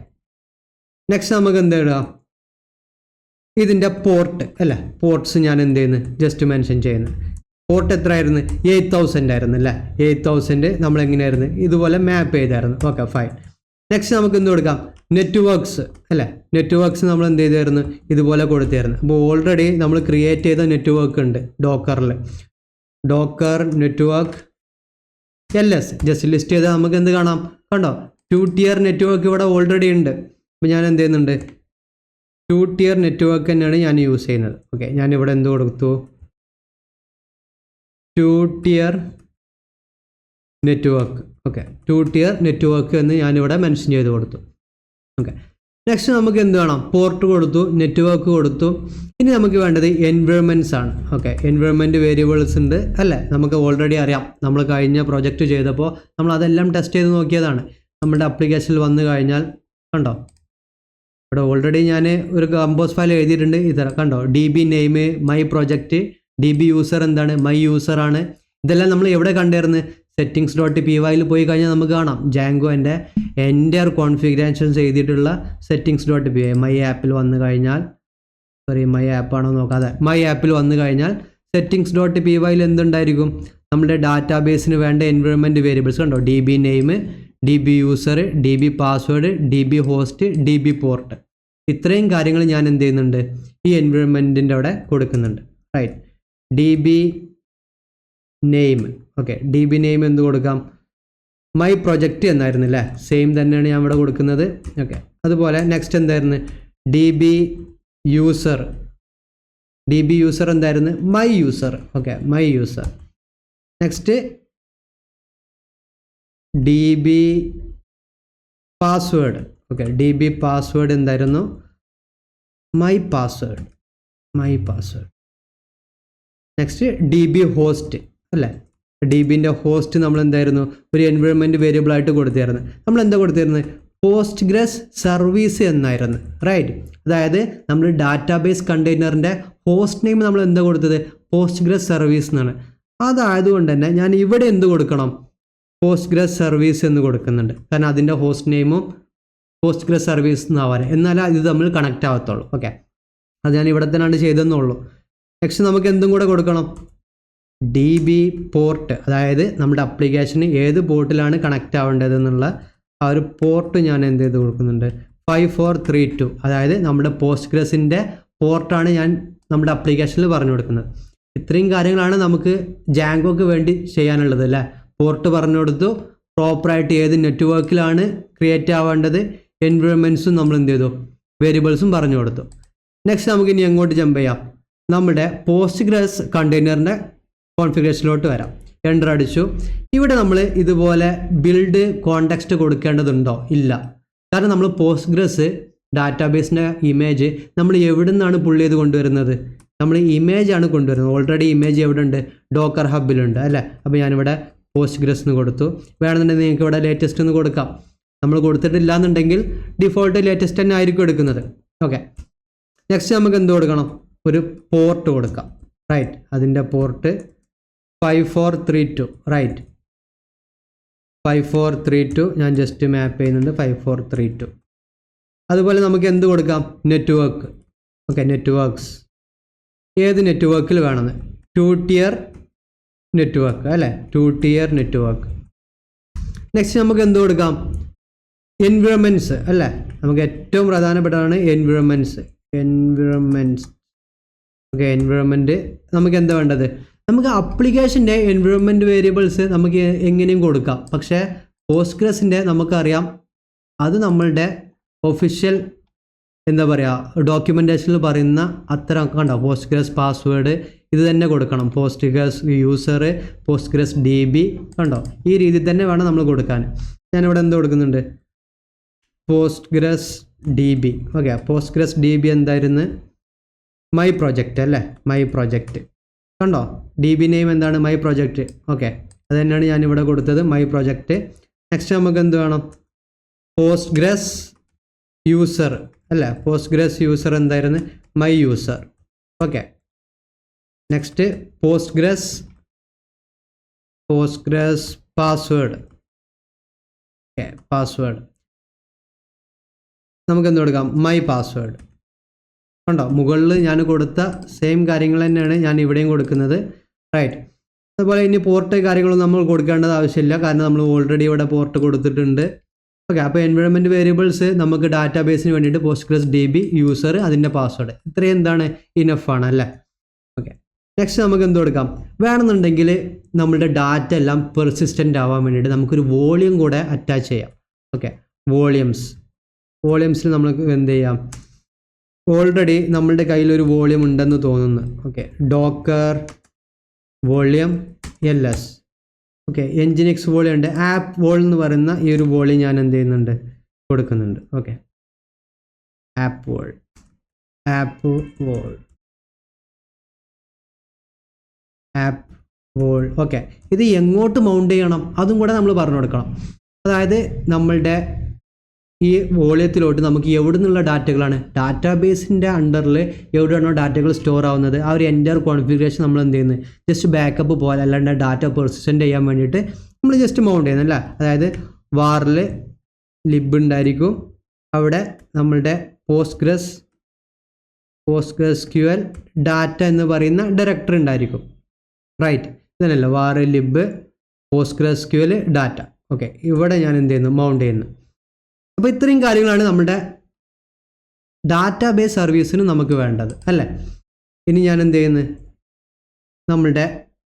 നെക്സ്റ്റ് നമുക്ക് എന്ത് ഇടുക, ഇതിൻ്റെ പോർട്ട് അല്ലേ, പോർട്ട്സ് ഞാൻ എന്ത് ചെയ്യുന്നു, ജസ്റ്റ് മെൻഷൻ ചെയ്യുന്നു. പോർട്ട് എത്ര ആയിരുന്നു, 8000 ആയിരുന്നു അല്ലേ. 8000 നമ്മൾ എങ്ങനെയായിരുന്നു, ഇതുപോലെ മാപ്പ് ചെയ്തായിരുന്നു. Okay fine. നെക്സ്റ്റ് നമുക്ക് എന്ത് കൊടുക്കാം, നെറ്റ്വർക്ക്സ് അല്ലേ. നെറ്റ്വർക്ക്സ് നമ്മൾ എന്ത് ചെയ്തായിരുന്നു, ഇതുപോലെ കൊടുത്തായിരുന്നു. അപ്പോൾ ഓൾറെഡി നമ്മൾ ക്രിയേറ്റ് ചെയ്ത നെറ്റ്വർക്ക് ഉണ്ട് ഡോക്കറിൽ, Docker network LS just list ചെയ്താൽ നമുക്ക് എന്ത് കാണാം, കണ്ടോ 2 tier നെറ്റ്വർക്ക് ഇവിടെ ഓൾറെഡി ഉണ്ട്. അപ്പോൾ ഞാൻ എന്ത് ചെയ്യുന്നുണ്ട്, 2 tier നെറ്റ്വർക്ക് തന്നെയാണ് ഞാൻ യൂസ് ചെയ്യുന്നത്. ഓക്കെ, ഞാനിവിടെ എന്ത് കൊടുത്തു, 2 tier network. Okay, 2 tier network എന്ന് ഞാനിവിടെ മെൻഷൻ ചെയ്ത് കൊടുത്തു. ഓക്കെ, നെക്സ്റ്റ് നമുക്ക് എന്ത് വേണം, പോർട്ട് കൊടുത്തു, നെറ്റ്വർക്ക് കൊടുത്തു. ഇനി നമുക്ക് വേണ്ടത് എൻവയോൺമെൻറ്റ്സ് ആണ്. ഓക്കെ, എൻവയോൺമെൻറ്റ് വേരിയബിൾസ് ഉണ്ട് അല്ലേ, നമുക്ക് ഓൾറെഡി അറിയാം. നമ്മൾ കഴിഞ്ഞ പ്രൊജക്റ്റ് ചെയ്തപ്പോൾ നമ്മൾ അതെല്ലാം ടെസ്റ്റ് ചെയ്ത് നോക്കിയതാണ്. നമ്മുടെ ആപ്ലിക്കേഷനിൽ വന്നു കഴിഞ്ഞാൽ കണ്ടോ, ഇവിടെ ഓൾറെഡി ഞാൻ ഒരു കമ്പോസ് ഫയൽ എഴുതിയിട്ടുണ്ട്. ഇതര കണ്ടോ, DB name my project, DB user എന്താണ്, മൈ യൂസർ ആണ്. ഇതെല്ലാം നമ്മൾ എവിടെ കണ്ടായിരുന്നു, settings.py പോയി കഴിഞ്ഞാൽ നമുക്ക് കാണാം ജാങ്കോൻ്റെ എൻ്റർ കോൺഫിഗറേഷൻസ് എഴുതിയിട്ടുള്ള settings.py. മൈ ആപ്പിൽ വന്നു കഴിഞ്ഞാൽ, സോറി മൈ ആപ്പാണോ നോക്കാതെ, മൈ ആപ്പിൽ വന്നു കഴിഞ്ഞാൽ settings.py എന്തുണ്ടായിരിക്കും, നമ്മുടെ ഡാറ്റാബേസിന് വേണ്ട എൻവയോൺമെൻറ്റ് വേരിയബിൾസ് കണ്ടോ, DB name, DB user, DB password, DB host, DB port. ഇത്രയും കാര്യങ്ങൾ ഞാൻ എന്ത് ചെയ്യുന്നുണ്ട്, ഈ എൻവയോൺമെൻറ്റിൻ്റെ അവിടെ കൊടുക്കുന്നുണ്ട്. Right, DB name. Okay, DB name എന്ത് കൊടുക്കാം, മൈ പ്രൊജക്റ്റ് എന്നായിരുന്നു അല്ലേ, സെയിം തന്നെയാണ് ഞാൻ ഇവിടെ കൊടുക്കുന്നത്. ഓക്കെ, അതുപോലെ നെക്സ്റ്റ് എന്തായിരുന്നു, DB യൂസർ, DB യൂസർ എന്തായിരുന്നു, my user. Okay, my user. Next DB password. Okay, DB password എന്തായിരുന്നു, my password, my password. Next DB host അല്ലേ, DBൻ്റെ ഹോസ്റ്റ് നമ്മൾ എന്തായിരുന്നു, ഒരു എൻവയോൺമെൻറ്റ് വേരിയബിൾ ആയിട്ട് കൊടുത്തായിരുന്നു. നമ്മൾ എന്താ കൊടുത്തിരുന്നത്, പോസ്റ്റ്ഗ്രസ് സർവീസ് എന്നായിരുന്നു. റൈറ്റ്, അതായത് നമ്മൾ ഡാറ്റാബേസ് കണ്ടെയ്നറിൻ്റെ ഹോസ്റ്റ് നെയിം നമ്മൾ എന്താ കൊടുത്തത്, പോസ്റ്റ്ഗ്രസ് സർവീസ് എന്നാണ്. അതായതുകൊണ്ട് തന്നെ ഞാൻ ഇവിടെ എന്ത് കൊടുക്കണം, പോസ്റ്റ്ഗ്രസ് സർവീസ് എന്ന് കൊടുക്കുന്നുണ്ട്. കാരണം അതിൻ്റെ ഹോസ്റ്റ് നെയിമും പോസ്റ്റ്ഗ്രസ് സർവീസ് എന്നാവാൻ, എന്നാലേ ഇത് തമ്മിൽ കണക്റ്റ് ആവത്തുള്ളൂ. ഓക്കെ, അത് ഞാൻ ഇവിടെ തന്നെയാണ് ചെയ്തെന്നുള്ളൂ. നെക്സ്റ്റ് നമുക്ക് എന്തും കൂടെ കൊടുക്കണം, DB പോർട്ട്, അതായത് നമ്മുടെ അപ്ലിക്കേഷന് ഏത് പോർട്ടിലാണ് കണക്റ്റ് ആവേണ്ടതെന്നുള്ള ആ ഒരു പോർട്ട് ഞാൻ എന്ത് ചെയ്ത് കൊടുക്കുന്നുണ്ട്, 5432. അതായത് നമ്മുടെ പോസ്റ്റ്ഗ്രസിൻ്റെ പോർട്ടാണ് ഞാൻ നമ്മുടെ അപ്ലിക്കേഷനിൽ പറഞ്ഞു കൊടുക്കുന്നത്. ഇത്രയും കാര്യങ്ങളാണ് നമുക്ക് ജാങ്കോക്ക് വേണ്ടി ചെയ്യാനുള്ളത് അല്ലേ. പോർട്ട് പറഞ്ഞു കൊടുത്തു, പ്രോപ്പറായിട്ട് ഏത് നെറ്റ്വർക്കിലാണ് ക്രിയേറ്റ് ആവേണ്ടത്, എൻവയോൺമെൻറ്റ്സും നമ്മൾ എന്ത് ചെയ്തു, വേരിയബിൾസും പറഞ്ഞു കൊടുത്തു. നെക്സ്റ്റ് നമുക്ക് ഇനി എങ്ങോട്ട് ജമ്പ് ചെയ്യാം, നമ്മുടെ പോസ്റ്റ്ഗ്രസ് കണ്ടെയ്നറിൻ്റെ കോൺഫിഗറേഷനിലോട്ട് വരാം. എൻ്റർ അടിച്ചു. ഇവിടെ നമ്മൾ ഇതുപോലെ ബിൽഡ് കോണ്ടെക്സ്റ്റ് കൊടുക്കേണ്ടതുണ്ടോ, ഇല്ല. കാരണം നമ്മൾ പോസ്റ്റ്ഗ്രസ് ഡാറ്റാബേസിൻ്റെ ഇമേജ് നമ്മൾ എവിടെ നിന്നാണ് പുള്ളി ചെയ്ത് കൊണ്ടുവരുന്നത്, നമ്മൾ ഇമേജ് ആണ് കൊണ്ടുവരുന്നത്. ഓൾറെഡി ഇമേജ് എവിടെ ഉണ്ട്, ഡോക്കർ ഹബിലുണ്ട് അല്ലേ. അപ്പോൾ ഞാനിവിടെ പോസ്റ്റ്ഗ്രസ് എന്ന് കൊടുത്തു. വേണമെന്നുണ്ടെങ്കിൽ നിങ്ങൾക്ക് ഇവിടെ ലേറ്റസ്റ്റ് എന്ന് കൊടുക്കാം. നമ്മൾ കൊടുത്തിട്ടില്ല എന്നുണ്ടെങ്കിൽ ഡിഫോൾട്ട് ലേറ്റസ്റ്റ് തന്നെ ആയിരിക്കും എടുക്കുന്നത്. ഓക്കെ, നെക്സ്റ്റ് നമുക്ക് എന്ത് കൊടുക്കണം, ഒരു പോർട്ട് കൊടുക്കാം. റൈറ്റ്, അതിൻ്റെ പോർട്ട് 5432. റൈറ്റ്, 5432 ഞാൻ ജസ്റ്റ് മാപ്പ് ചെയ്യുന്നുണ്ട്, 5432. അതുപോലെ നമുക്ക് എന്ത് കൊടുക്കാം, നെറ്റ്വർക്ക്. ഓക്കെ, നെറ്റ്വർക്ക്സ് ഏത് നെറ്റ്വർക്കിൽ വേണമെന്ന്, 2 tier നെറ്റ്വർക്ക് അല്ലേ, 2 tier നെറ്റ്വർക്ക്. നെക്സ്റ്റ് നമുക്ക് എന്ത് കൊടുക്കാം, എൻവിറോൺമെൻറ്റ്സ് അല്ലേ, നമുക്ക് ഏറ്റവും പ്രധാനപ്പെട്ടതാണ് എൻവിറോൺമെൻറ്റ്സ്. ഓക്കെ, എൻവിറോൺമെൻറ്റ് നമുക്ക് എന്താ വേണ്ടത്, നമുക്ക് അപ്ലിക്കേഷൻ്റെ എൻവിറോൺമെൻറ്റ് വേരിയബിൾസ് നമുക്ക് എങ്ങനെയും കൊടുക്കാം. പക്ഷേ പോസ്റ്റ്ഗ്രസിൻ്റെ നമുക്കറിയാം അത് നമ്മളുടെ ഒഫീഷ്യൽ എന്താ പറയുക ഡോക്യുമെൻറ്റേഷനിൽ പറയുന്ന അത്ര കണ്ടോ, പോസ്റ്റ്ഗ്രസ് പാസ്വേഡ് ഇത് തന്നെ കൊടുക്കണം, പോസ്റ്റ്ഗ്രസ് യൂസർ, പോസ്റ്റ്ഗ്രസ് DB കണ്ടോ, ഈ രീതിയിൽ തന്നെ വേണം നമ്മൾ കൊടുക്കാൻ. ഞാനിവിടെ എന്ത് കൊടുക്കുന്നുണ്ട്, Postgres DB. Okay, Postgres DB എന്തായിരുന്നു, മൈ പ്രൊജക്റ്റ് അല്ലേ, മൈ പ്രൊജക്റ്റ് കണ്ടോ, DB നെയിം എന്താണ്, മൈ പ്രൊജക്റ്റ്. ഓക്കെ, അത് തന്നെയാണ് ഞാനിവിടെ കൊടുത്തത്, മൈ പ്രൊജക്റ്റ്. നെക്സ്റ്റ് നമുക്ക് എന്ത് വേണം, പോസ്റ്റ്ഗ്രസ് യൂസർ അല്ലേ, പോസ്റ്റ്ഗ്രസ് യൂസർ എന്തായിരുന്നു, my user. Okay, next Postgres password. Okay, password നമുക്ക് എന്ത് കൊടുക്കാം, മൈ പാസ്വേഡ്. കണ്ടോ, മുകളിൽ ഞാൻ കൊടുത്ത സെയിം കാര്യങ്ങൾ തന്നെയാണ് ഞാൻ ഇവിടെയും കൊടുക്കുന്നത്, റൈറ്റ്. അതുപോലെ ഇനി പോർട്ട് കാര്യങ്ങളൊന്നും നമ്മൾ കൊടുക്കേണ്ടത് ആവശ്യമില്ല, കാരണം നമ്മൾ ഓൾറെഡി ഇവിടെ പോർട്ട് കൊടുത്തിട്ടുണ്ട്. ഓക്കെ, അപ്പോൾ എൻവയോൺമെൻറ്റ് വേരിയബിൾസ് നമുക്ക് ഡാറ്റാബേസിന് വേണ്ടിയിട്ട് പോസ്റ്റ്ഗ്രസ് DB യൂസർ അതിൻ്റെ പാസ്വേഡ് ഇത്രയും എന്താണ് ഇനഫാണ് അല്ലേ. ഓക്കെ, നെക്സ്റ്റ് നമുക്ക് എന്ത് കൊടുക്കാം, വേണമെന്നുണ്ടെങ്കിൽ നമ്മളുടെ ഡാറ്റ എല്ലാം പെർസിസ്റ്റൻ്റ് ആവാൻ വേണ്ടിയിട്ട് നമുക്കൊരു വോളിയം കൂടെ അറ്റാച്ച് ചെയ്യാം. ഓക്കെ, വോളിയംസിൽ നമുക്ക് എന്ത് ചെയ്യാം, ഓൾറെഡി നമ്മളുടെ കയ്യിലൊരു വോളിയം ഉണ്ടെന്ന് തോന്നുന്നു. Okay, Docker volume LS. Okay, Nginx volume ഉണ്ട്, ആപ്പ് വോൾ എന്ന് പറയുന്ന ഈ ഒരു വോളിയം ഞാൻ എന്ത് ചെയ്യുന്നുണ്ട്, കൊടുക്കുന്നുണ്ട്. Okay, app wall. ഓക്കെ, ഇത് എങ്ങോട്ട് മൗണ്ട് ചെയ്യണം അതും കൂടെ നമ്മൾ പറഞ്ഞു കൊടുക്കണം. അതായത് നമ്മളുടെ ഈ വോളിയത്തിലോട്ട് നമുക്ക് എവിടെ നിന്നുള്ള ഡാറ്റകളാണ്, ഡാറ്റാബേസിൻ്റെ അണ്ടറിൽ എവിടെയാണോ ഡാറ്റകൾ സ്റ്റോർ ആവുന്നത് ആ ഒരു എൻ്റർ കോൺഫിഗറേഷൻ നമ്മൾ എന്ത് ചെയ്യുന്നത്, ജസ്റ്റ് ബാക്കപ്പ് പോലെ, അല്ലാണ്ട് ഡാറ്റ പെർസിസ്റ്റൻ്റ് ചെയ്യാൻ വേണ്ടിയിട്ട് നമ്മൾ ജസ്റ്റ് മൗണ്ട് ചെയ്യുന്നത് അല്ലേ. അതായത് വാറിൽ ലിബ് ഉണ്ടായിരിക്കും, അവിടെ നമ്മളുടെ പോസ്റ്റ്ഗ്രസ് SQL ഡാറ്റ എന്ന് പറയുന്ന ഡയറക്ടറി ഉണ്ടായിരിക്കും, റൈറ്റ്. ഇതല്ല വാർ lip Postgres SQL data. Okay, ഇവിടെ ഞാൻ എന്ത് ചെയ്യുന്നു, മൗണ്ട് ചെയ്യുന്നു. അപ്പോൾ ഇത്രയും കാര്യങ്ങളാണ് നമ്മുടെ ഡാറ്റാബേസ് സർവീസിന് നമുക്ക് വേണ്ടത് അല്ലേ. ഇനി ഞാൻ എന്ത് ചെയ്യുന്നു, നമ്മളുടെ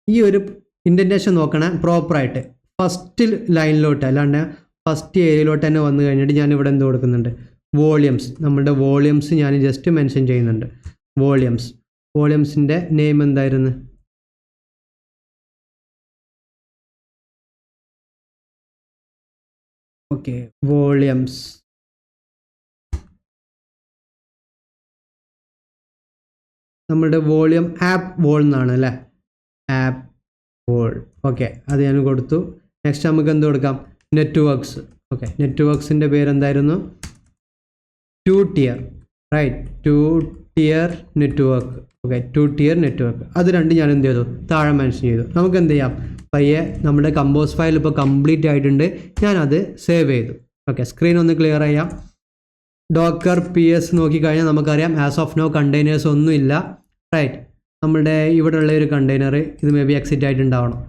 ഈ ഒരു ഇൻഡൻറ്റേഷൻ നോക്കണേ പ്രോപ്പറായിട്ട് ഫസ്റ്റ് ലൈനിലോട്ട്, അല്ലാണ്ട് ഫസ്റ്റ് ഏരിയയിലോട്ട് തന്നെ വന്നു കഴിഞ്ഞിട്ട് ഞാൻ ഇവിടെ എന്ത് കൊടുക്കുന്നുണ്ട്, വോളിയംസ്. നമ്മളുടെ വോളിയംസ് ഞാൻ ജസ്റ്റ് മെൻഷൻ ചെയ്യുന്നുണ്ട്, വോളിയംസിൻ്റെ നെയിം എന്തായിരുന്നു, ഓക്കെ, വോളിയംസ്. നമ്മളുടെ വോളിയം ആപ്പ് വോൾ എന്നാണ് അല്ലേ, ആപ്പ് വോൾ. ഓക്കെ, അത് ഞാൻ കൊടുത്തു. നെക്സ്റ്റ് നമുക്ക് എന്ത് കൊടുക്കാം, നെറ്റ്വർക്ക്സ്. ഓക്കെ, നെറ്റ്വർക്ക്സിൻ്റെ പേരെന്തായിരുന്നു, 2 tier, right, 2 tier network. Okay, 2 tier network. അത് രണ്ട് ഞാൻ എന്ത് ചെയ്തു, താഴെ മെൻഷൻ ചെയ്തു. നമുക്ക് എന്ത് ചെയ്യാം, പയ്യെ നമ്മുടെ കമ്പോസ് ഫയൽ ഇപ്പോൾ കംപ്ലീറ്റ് ആയിട്ടുണ്ട്, ഞാനത് സേവ് ചെയ്തു. ഓക്കെ, സ്ക്രീൻ ഒന്ന് ക്ലിയർ ചെയ്യാം. ഡോക്കർ PS നോക്കിക്കഴിഞ്ഞാൽ നമുക്കറിയാം ആസ് ഓഫ് നോ കണ്ടെയ്നേഴ്സ് ഒന്നും ഇല്ല, റൈറ്റ്. നമ്മുടെ ഇവിടെ ഉള്ള ഒരു കണ്ടെയ്നർ ഇത് മേ ബി എക്സിറ്റ് ആയിട്ടുണ്ടാവണം.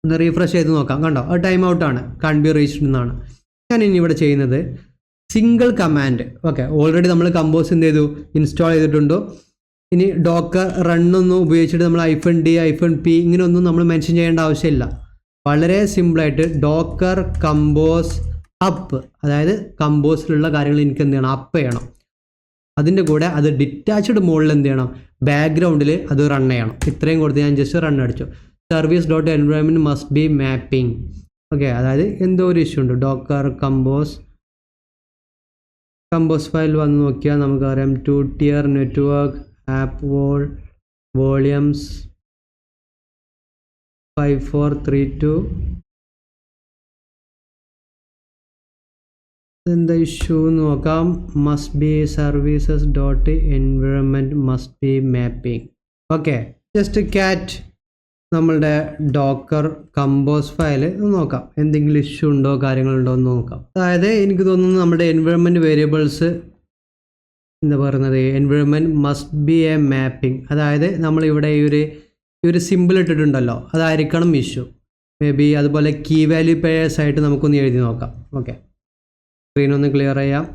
ഒന്ന് റീഫ്രഷ് ചെയ്ത് നോക്കാം, കണ്ടോ, അത് ടൈം ഔട്ടാണ്, കാൺ ബി റീച്ച്ഡ് എന്നാണ്. ഞാൻ ഇനി ഇവിടെ ചെയ്യുന്നത് സിംഗിൾ കമാൻഡ്. ഓക്കെ, ഓൾറെഡി നമ്മൾ കമ്പോസ് എന്ത് ചെയ്തു, ഇൻസ്റ്റാൾ ചെയ്തിട്ടുണ്ടോ. ഇനി ഡോക്കർ റണ്ണൊന്നും ഉപയോഗിച്ചിട്ട് നമ്മൾ -d -p ഇങ്ങനെയൊന്നും നമ്മൾ മെൻഷൻ ചെയ്യേണ്ട ആവശ്യമില്ല. വളരെ സിമ്പിളായിട്ട് ഡോക്കർ കമ്പോസ് അപ്പ്, അതായത് കമ്പോസിലുള്ള കാര്യങ്ങൾ എനിക്ക് എന്ത് ചെയ്യണം, അപ്പ് ചെയ്യണം. അതിൻ്റെ കൂടെ അത് ഡിറ്റാച്ച്ഡ് മോഡിൽ എന്ത് ചെയ്യണം, ബാക്ക്ഗ്രൗണ്ടിൽ അത് റൺ ചെയ്യണം. ഇത്രയും കൊടുത്ത് ഞാൻ ജസ്റ്റ് റൺ അടിച്ചു. service.environment must be mapping. Okay, അതായത് എന്തോ ഒരു ഇഷ്യൂ ഉണ്ട്. ഡോക്കർ കമ്പോസ് ഫയൽ വന്ന് നോക്കിയാൽ നമുക്കറിയാം 2 tier network, app vol, volumes 5432. എന്താ ഇഷ്യൂ എന്ന് നോക്കാം. Must be services dot environment must be mapping. Okay, just cat നമ്മളുടെ ഡോക്കർ കമ്പോസ് ഫയൽ നോക്കാം, എന്തെങ്കിലും ഇഷ്യൂ ഉണ്ടോ കാര്യങ്ങളുണ്ടോ എന്ന് നോക്കാം. അതായത് എനിക്ക് തോന്നുന്നു നമ്മുടെ എൻവിറോൺമെൻറ്റ് വേരിയബിൾസ് എന്താ പറയുന്നത്, environment must be A mapping. അതായത് നമ്മളിവിടെ ഈ ഒരു സിമ്പിൾ ഇട്ടിട്ടുണ്ടല്ലോ, അതായിരിക്കണം ഇഷ്യൂ. മേ ബി അതുപോലെ കീ വാല്യൂ പെയേഴ്സ് ആയിട്ട് നമുക്കൊന്ന് എഴുതി നോക്കാം. ഓക്കെ, സ്ക്രീൻ ഒന്ന് ക്ലിയർ ചെയ്യാം.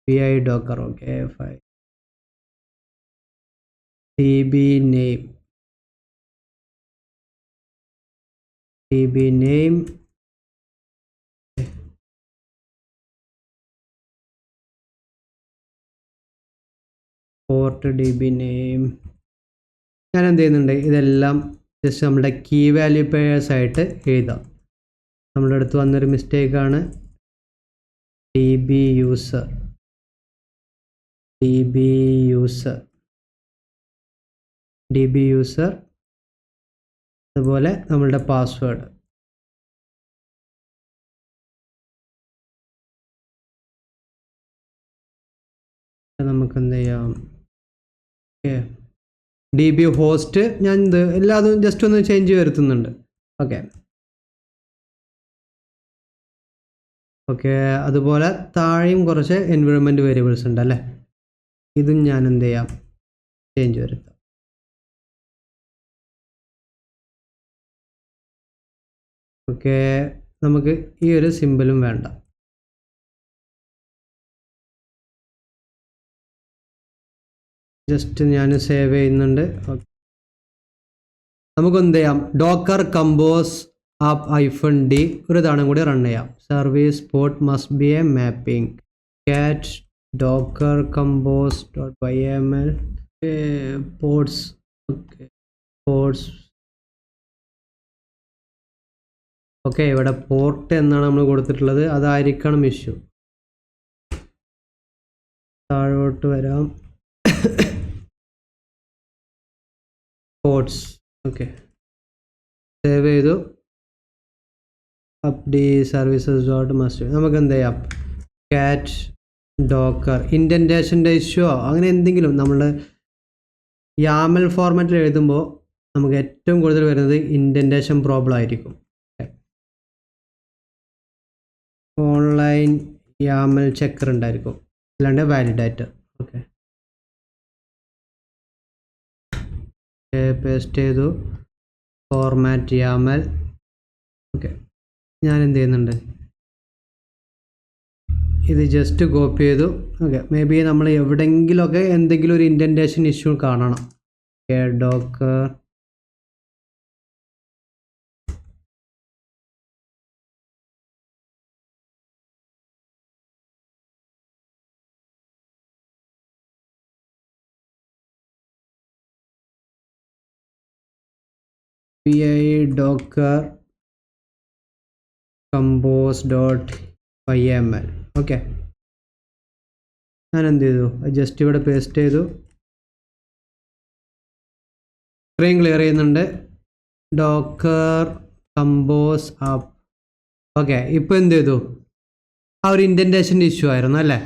vi docker. Okay, file db name port db name. ഞാൻ എന്ത് ചെയ്യുന്നുണ്ട്, ഇതെല്ലാം ജസ്റ്റ് നമ്മുടെ കീ വാല്യൂ പെയേഴ്സ് ആയിട്ട് എഴുതാം. നമ്മുടെ അടുത്ത് വന്നൊരു മിസ്റ്റേക്കാണ്. db user അതുപോലെ നമ്മളുടെ പാസ്വേഡ്. നമുക്ക് എന്ത് ചെയ്യാം, ഓക്കെ, db host ഞാൻ ഇത് എല്ലാതും ജസ്റ്റ് ഒന്ന് ചേഞ്ച് വരുത്തുന്നുണ്ട്. ഓക്കെ ഓക്കെ അതുപോലെ താഴെയും കുറച്ച് എൻവയോൺമെൻറ്റ് വേരിയബിൾസ് ഉണ്ട് അല്ലേ, ഇതും ഞാൻ എന്ത് ചെയ്യാം, ചേഞ്ച് വരുത്താം. ഓക്കെ, നമുക്ക് ഈ ഒരു സിമ്പിളും വേണ്ട. ജസ്റ്റ് ഞാൻ സേവ് ചെയ്യുന്നുണ്ട്. നമുക്ക് എന്ത് ചെയ്യാം, ഡോക്കർ കമ്പോസ് ആപ്പ് -d ഒരു തവണ കൂടി റൺ ചെയ്യാം. Service port must be A mapping കാറ്റ് docker compose.yml ports. Okay, ports. Okay, ഇവിടെ പോർട്ട് എന്നാണ് നമ്മൾ കൊടുത്തിട്ടുള്ളത്, അതായിരിക്കണം ഇഷ്യൂ. താഴോട്ട് വരാം. പോർട്സ്. ഓക്കെ, സേവ് ചെയ്തു. അപ്ഡി സർവീസസ് ഡോട്ട് മസ്റ്റ്. നമുക്ക് എന്ത് ചെയ്യാം, കാറ്റ് ഡോക്കർ ഇൻഡൻറ്റേഷൻ്റെ ഇഷ്യൂ അങ്ങനെ എന്തെങ്കിലും നമ്മൾ യാമൽ ഫോർമാറ്റിൽ എഴുതുമ്പോൾ നമുക്ക് ഏറ്റവും കൂടുതൽ വരുന്നത് ഇൻഡൻറ്റേഷൻ പ്രോബ്ലം ആയിരിക്കും. ഓൺലൈൻ യാമൽ ചെക്കർ ഉണ്ടായിരിക്കും, അല്ലാണ്ട് വാലിഡേറ്റർ. ഓക്കെ, പേസ്റ്റ് ചെയ്തു. Format YAML. ഓക്കെ, ഞാൻ എന്ത് ചെയ്യുന്നുണ്ട്, ഇത് ജസ്റ്റ് കോപ്പി ചെയ്തു. ഓക്കെ, മേ ബി നമ്മൾ എവിടെയെങ്കിലുമൊക്കെ എന്തെങ്കിലും ഒരു ഇൻഡൻറ്റേഷൻ ഇഷ്യൂ കാണണം. Docker docker compose.yml. ഓക്കെ, ഞാൻ എന്ത് ചെയ്തു, ജസ്റ്റ് ഇവിടെ പേസ്റ്റ് ചെയ്തു. സ്ക്രീൻ ക്ലിയർ ചെയ്യുന്നുണ്ട്. Docker compose app. ഓക്കെ, ഇപ്പോൾ എന്ത് ചെയ്തു, ആ ഒരു ഇൻഡൻറ്റേഷൻ്റെ ഇഷ്യൂ ആയിരുന്നു അല്ലേ.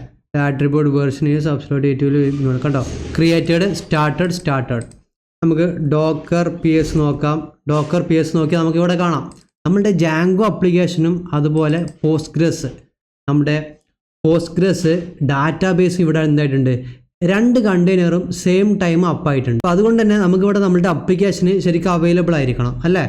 ആട്രിബ്യൂട്ട് വേർഷൻ ഈസ് അബ്സൊല്യൂട്ട്ലി കണ്ടോ, ക്രിയേറ്റഡ് സ്റ്റാർട്ടഡ്. നമുക്ക് ഡോക്കർ PS നോക്കാം. ഡോക്കർ PS നോക്കിയാൽ നമുക്ക് ഇവിടെ കാണാം നമ്മുടെ ജാങ്കോ ആപ്ലിക്കേഷനും അതുപോലെ നമ്മുടെ പോസ്റ്റ്ഗ്രസ് ഡാറ്റാബേസ് ഇവിടെ എന്തായിട്ടുണ്ട്, രണ്ട് കണ്ടെയ്നറും സെയിം ടൈം അപ്പായിട്ടുണ്ട്. അപ്പോൾ അതുകൊണ്ട് തന്നെ നമുക്കിവിടെ നമ്മുടെ അപ്ലിക്കേഷന് ശരിക്കും അവൈലബിൾ ആയിരിക്കണം അല്ലേ.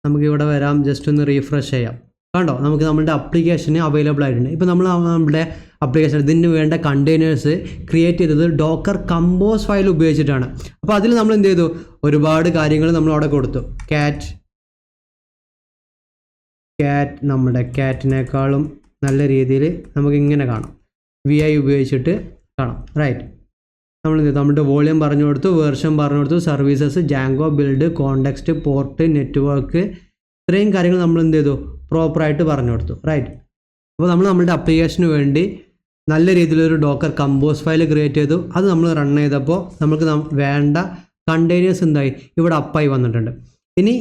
നമുക്കിവിടെ വരാം, ജസ്റ്റ് ഒന്ന് റീഫ്രഷ് ചെയ്യാം. കണ്ടോ, നമുക്ക് നമ്മുടെ അപ്ലിക്കേഷന് അവൈലബിൾ ആയിട്ടുണ്ട്. ഇപ്പോൾ നമ്മൾ നമ്മുടെ അപ്ലിക്കേഷൻ ഇതിന് വേണ്ട കണ്ടെയ്നേഴ്സ് ക്രിയേറ്റ് ചെയ്തത് ഡോക്കർ കമ്പോസ് ഫയൽ ഉപയോഗിച്ചിട്ടാണ്. അപ്പോൾ അതിൽ നമ്മൾ എന്ത് ചെയ്തു, ഒരുപാട് കാര്യങ്ങൾ നമ്മൾ അവിടെ കൊടുത്തു. കാറ്റ് നമ്മുടെ കാറ്റിനേക്കാളും നല്ല രീതിയിൽ നമുക്കിങ്ങനെ കാണാം, VI ഉപയോഗിച്ചിട്ട് കാണാം. റൈറ്റ്, നമ്മൾ നമ്മുടെ വോളിയം പറഞ്ഞു കൊടുത്തു, വേർഷൻ പറഞ്ഞു കൊടുത്തു, services, Django, build, context, port, network, ഇത്രയും കാര്യങ്ങൾ നമ്മൾ എന്ത് ചെയ്തു, പ്രോപ്പറായിട്ട് പറഞ്ഞു കൊടുത്തു. റൈറ്റ്, അപ്പോൾ നമ്മൾ നമ്മുടെ അപ്ലിക്കേഷന് വേണ്ടി നല്ല രീതിയിലൊരു ഡോക്കർ കമ്പോസ് ഫയൽ ക്രിയേറ്റ് ചെയ്തു. അത് നമ്മൾ റൺ ചെയ്തപ്പോൾ നമുക്ക് വേണ്ട കണ്ടെയ്നേഴ്സ് എന്തായി, ഇവിടെ അപ്പായി വന്നിട്ടുണ്ട്. ഇനി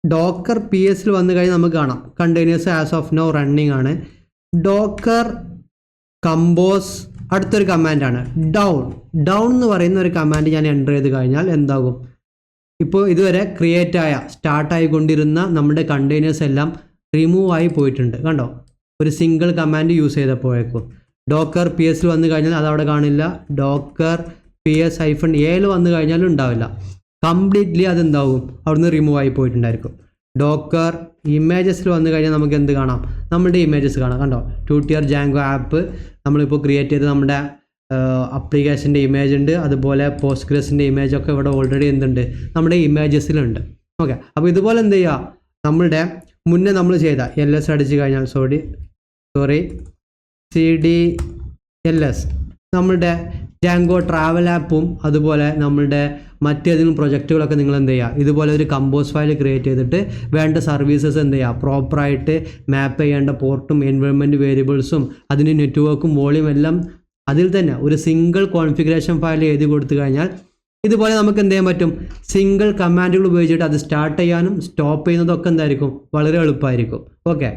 ഡോക്കർ PS വന്നു കഴിഞ്ഞാൽ നമുക്ക് കാണാം containers as of no running ആണ്. ഡോക്കർ കമ്പോസ് അടുത്തൊരു കമാൻഡാണ് ഡൗൺ എന്ന് പറയുന്ന ഒരു കമാൻഡ് ഞാൻ എൻ്റർ ചെയ്ത് കഴിഞ്ഞാൽ എന്താകും, ഇപ്പോൾ ഇതുവരെ സ്റ്റാർട്ടായിക്കൊണ്ടിരുന്ന നമ്മുടെ കണ്ടെയ്നേഴ്സ് എല്ലാം റിമൂവ് ആയി പോയിട്ടുണ്ട്. കണ്ടോ, ഒരു സിംഗിൾ കമാൻഡ് യൂസ് ചെയ്തപ്പോഴേക്കും. ഡോക്കർ പി എസിൽ വന്നു കഴിഞ്ഞാൽ അതവിടെ കാണില്ല, ഡോക്കർ PS-A വന്നു കഴിഞ്ഞാലും ഉണ്ടാവില്ല. കംപ്ലീറ്റ്ലി അതെന്താവും, അവിടുന്ന് റിമൂവ് ആയി പോയിട്ടുണ്ടായിരിക്കും. ഡോക്കർ ഇമേജസിൽ വന്നു കഴിഞ്ഞാൽ നമുക്ക് എന്ത് കാണാം, നമ്മുടെ ഇമേജസ് കാണാം. കണ്ടോ, 2-tier Django ആപ്പ് നമ്മളിപ്പോൾ ക്രിയേറ്റ് ചെയ്ത് നമ്മുടെ അപ്ലിക്കേഷൻ്റെ ഇമേജ് ഉണ്ട്, അതുപോലെ പോസ്റ്റ്ഗ്രസിൻ്റെ ഇമേജ് ഒക്കെ ഇവിടെ ഓൾറെഡി എന്തുണ്ട്, നമ്മുടെ ഇമേജസിലുണ്ട്. ഓക്കെ, അപ്പോൾ ഇതുപോലെ എന്ത് ചെയ്യുക, നമ്മളുടെ മുന്നേ നമ്മൾ ചെയ്ത LS അടിച്ച് കഴിഞ്ഞാൽ CDLS നമ്മളുടെ Django ട്രാവൽ ആപ്പും അതുപോലെ നമ്മളുടെ മറ്റേതെങ്കിലും പ്രൊജക്റ്റുകളൊക്കെ നിങ്ങൾ എന്ത് ചെയ്യുക, ഇതുപോലെ ഒരു കമ്പോസ് ഫയൽ ക്രിയേറ്റ് ചെയ്തിട്ട് വേണ്ട സർവീസസ് എന്ത് ചെയ്യുക, പ്രോപ്പറായിട്ട് മാപ്പ് ചെയ്യേണ്ട പോർട്ടും എൻവയോൺമെൻറ്റ് വേരിയബിൾസും അതിൻ്റെ നെറ്റ്വർക്കും വോളിയം എല്ലാം അതിൽ തന്നെ ഒരു സിംഗിൾ കോൺഫിഗറേഷൻ ഫയൽ എഴുതി കൊടുത്തു കഴിഞ്ഞാൽ ഇതുപോലെ നമുക്ക് എന്ത് ചെയ്യാൻ പറ്റും, സിംഗിൾ കമാൻഡുകൾ ഉപയോഗിച്ചിട്ട് അത് സ്റ്റാർട്ട് ചെയ്യാനും സ്റ്റോപ്പ് ചെയ്യുന്നതൊക്കെ എന്തായിരിക്കും, വളരെ എളുപ്പമായിരിക്കും. ഓക്കെ.